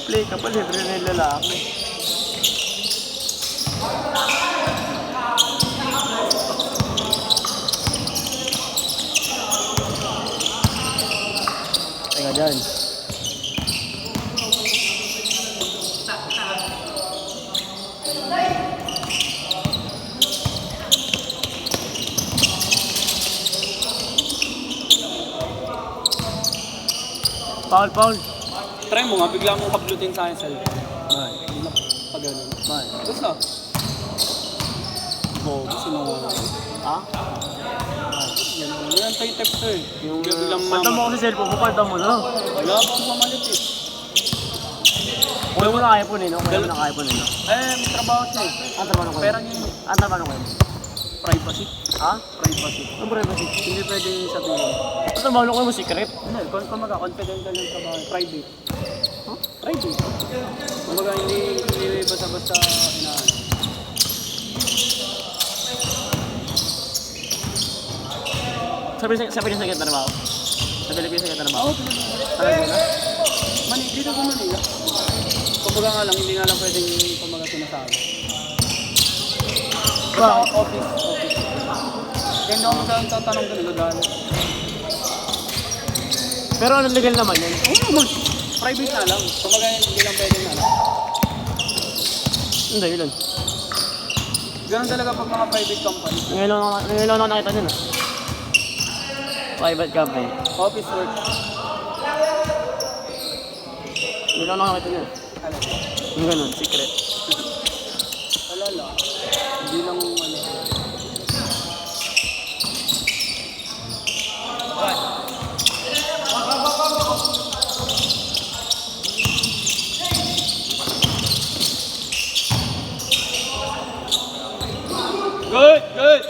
Play ka pa, libre na yung lalaki. Teka dyan. Paul, Paul. Try mo nga, bigla mong hablutin sa akin cellphone. Man, Hindi na pag ganun. man. Basta. Oo, gusto mo. Ha? Yan, yan tayo text eh. Yung... Biglang Palitan mo kasi cellphone mo, palitan mo na. Wala akong pamalit eh. Kuya mo na kaya po nino, kuya mo na kaya po nino. Eh, may trabaho siya eh. Ang trabaho ko. Pera niya yun. Ang trabaho ko. Privacy. Ha? Privacy. Ang privacy. Hindi pwede sabihin. Ang trabaho ko mo secret. Hindi, kung confidential yung trabaho. Private. Huh? Private. Kumbaga hindi basta-basta inaano. Sa Pilipinas na trabaho. Sa Pilipinas na trabaho. Oo, Talaga na? Dito ko Manila. Kumbaga nga lang, hindi nga lang pwedeng kumbaga sinasabi. Basta office. Kaya hindi ako magtatanong doon, nagagalit. Pero ano legal naman yun? Oo naman, private na lang. Kumbaga hindi lang pwedeng ano. Hindi, yun. Ganun talaga pag mga private company. Ngayon lang ako nakita nyo na. Private company. Office work. Ngayon lang ako nakita nyo. Ano? Yung ganun, secret. Wala lang. Hindi lang ano. Good, good.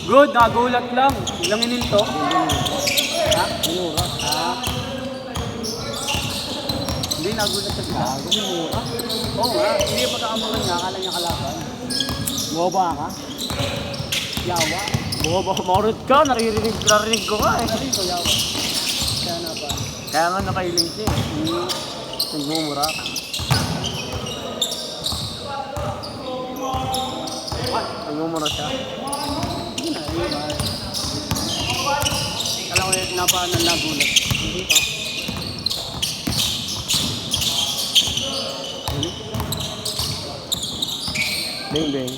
Good, nagulat lang. Ilang ininto? Ha? Minura. Hindi, nagulat kasi ka. Minura. Oo nga, hindi pagkakamulan niya, akala niya kalaban. Boba ka? Yawa. Boba, maurot ka. Narinig ko ka eh. Ano ito, yawa? Kaya na ba? Kaya nga nakailing siya eh. Nagmumura ka. Nagmumura siya. Hindi na, yun ba? Alam ko yung napaanan nagulat. Hindi ka. Bing bing.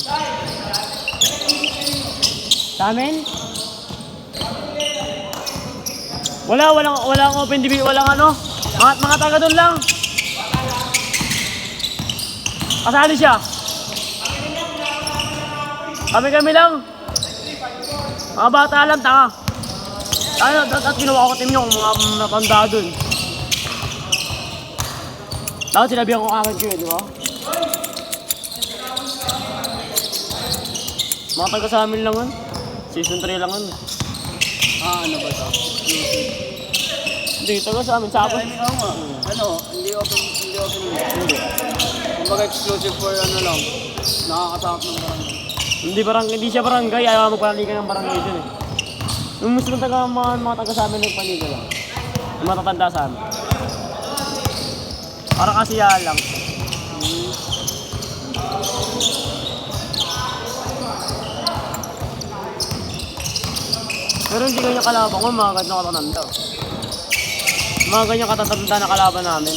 Sa amin? Walang open debate, walang ano. Mga taga doon lang. Kasali siya. Kami lang. Mga bata lang, tanga. At ginawa ko team yung mga natanda doon. Dapat sinabihan ko kagad ko yun, di ba? Mga taga sa amin lang yun. Season 3 lang yun. Ano ba ito? Hindi, taga sa amin. Sapos. I mean, oo nga. Ano, hindi open Hindi. Kumbaga exclusive for ano lang. Nakakasakap ng barangay. Hindi siya barangay. Ayaw magpaligan ng barangay dun eh. Yung Muslim mga taga sa amin nagpaligan lang. Yung matatanda sa amin. Para kasiyahan lang. Pero hindi ganyan kalaban ko, mga ganyan katatanda. Mga ganyan katatanda na kalaban namin.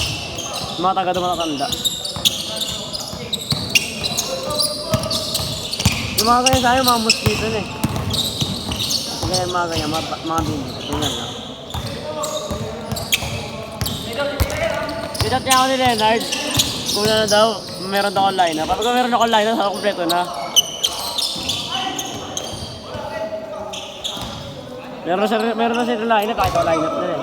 Mga taga doon matatanda. Yung mga ganyan sa akin, mga mosquito na eh. Kaya mga ganyan, mga bindi. Ganyan lang. Sitat niya ako ni Leonard. Kung na daw, meron daw online na. Kapag meron ako online na, sa kompleto na. Meron na sila line na kahit ako line up na eh.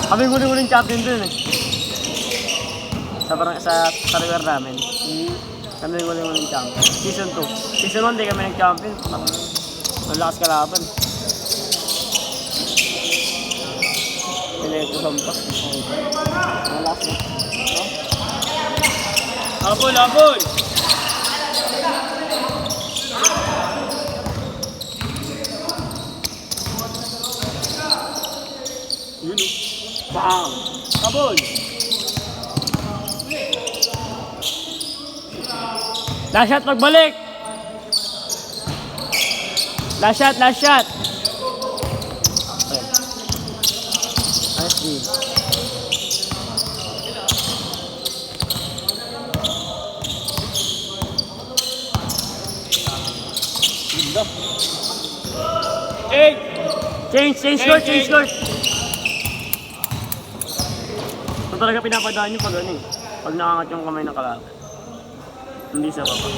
Kami huling champion dun eh. Sa river namin. Kami huling champion. Season 2. Season 1 di kami nag-champion. Malakas kalaban. Neto Sampas. Malas na. Habol, habol! Yun o. Bang! Habol! Last shot, pagbalik! Last shot, last shot! Okay. Nice D. Ganda. Eight! Change court, change court! Ito talaga pinapadaan nyo pag ano eh. Pag nakangat yung kamay ng kalaban. Hindi sa baba.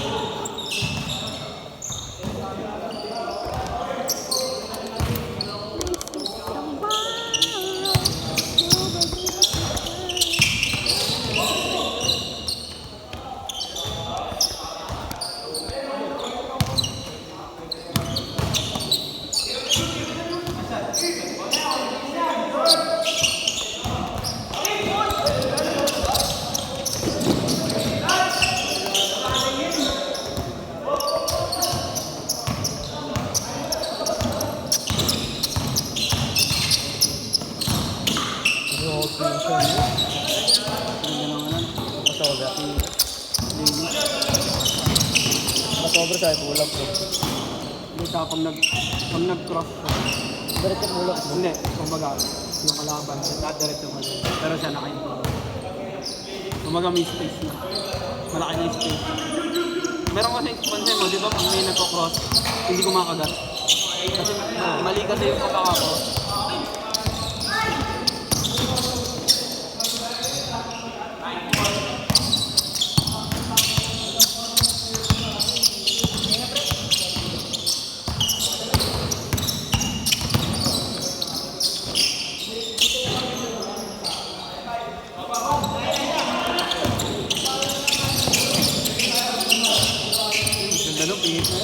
Sobra sa tulog ko. Hindi ka pag nag-cross ko. Diretso mulok. Hindi, kumbaga, yung kalaban, diretso mo. Pero siya naka-improve. Kumbaga may space na. Malaki na yung space. Meron kasi pansin mo, di ba pag may nagko-cross, hindi kumakagat. Kasi mali kasi yung pagkaka-cross. Ganda no, pingit na.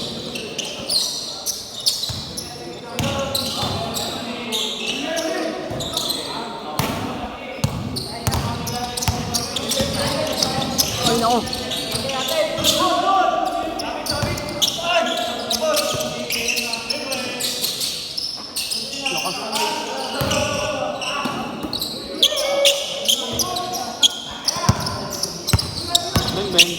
Ay, nako. Bang bang.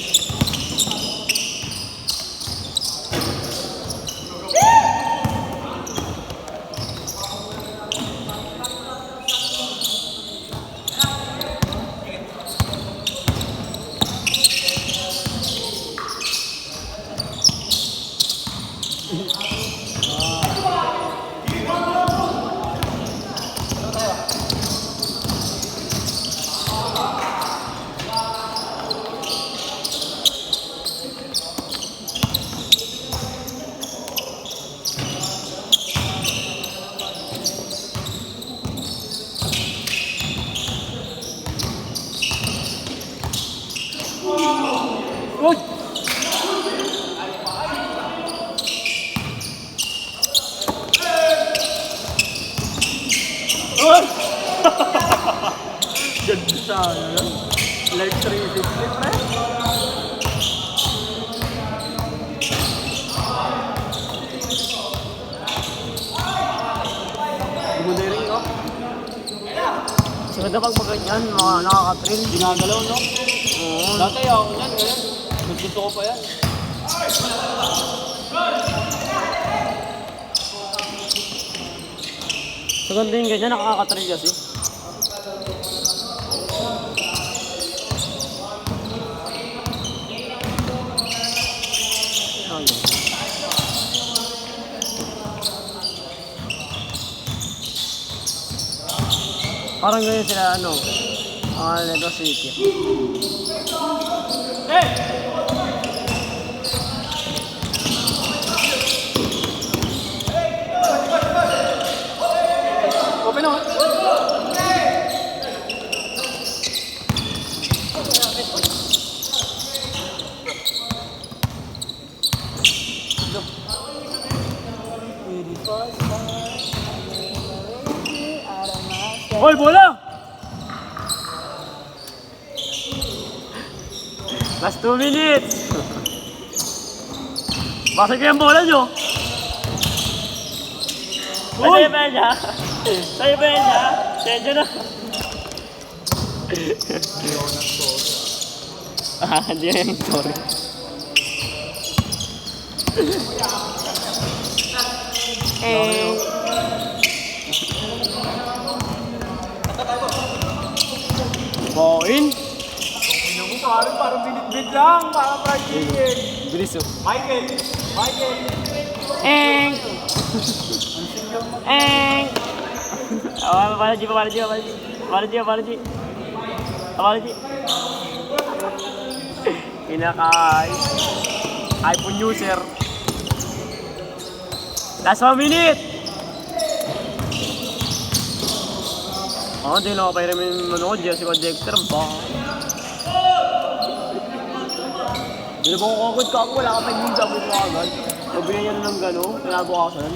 Uy! Uy! Ganda sa ano? Like 350, pre. Gumanda rin, no? Sunod na pag maganyan, mga nakaka-trail. Ginagalaw, no? Oo. Dati ako yan, ganyan. Gusto ko pa yan. So ganda yung ganyan, nakaka-trail kasi. Ayun. Parang ganyan sila ano, Neto City. Open on. Hoy, bola! Last 2 minutes. Basag ko yung bola nyo. Sa'yo ba niya? Sa'yo ba niya? Sensya na. Hindi na yung story. Boin. Parang binitbit lang, parang fried chicken. Bilis oh. Michael! Eng! Eng! Oh, apology. Kinakain. iPhone user. Last 1 minute! Hindi na ako pa rin manood dyan si Dexter. Hindi na ba ako kagod ka ako? Wala ka pa yung sabi mo agad. Sabi niya ng gano'n, kinabukasan.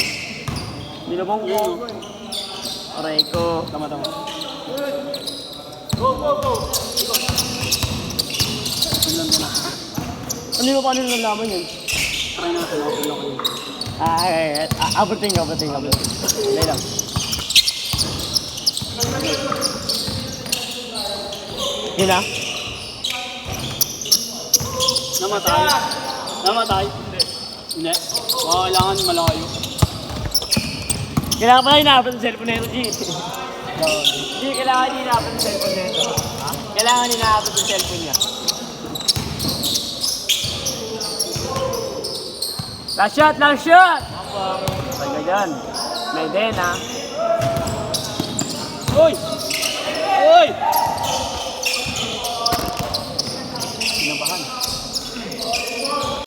Hindi na ba ako kagod? Aray ko. Tama. Ano yung paano nalaman yun? Try natin, open lang kayo. Abutin. Hindi lang. Yun na? Namatay? Hindi. Kailangan malayo. Kailangan pala hinahabol ng cellphone nito, G. Hindi, kailangan hinahabol ng cellphone nito. Kailangan hinahabol ng cellphone niya. Last shot! Taga dyan. May den, ha? Uy! Kinabahan.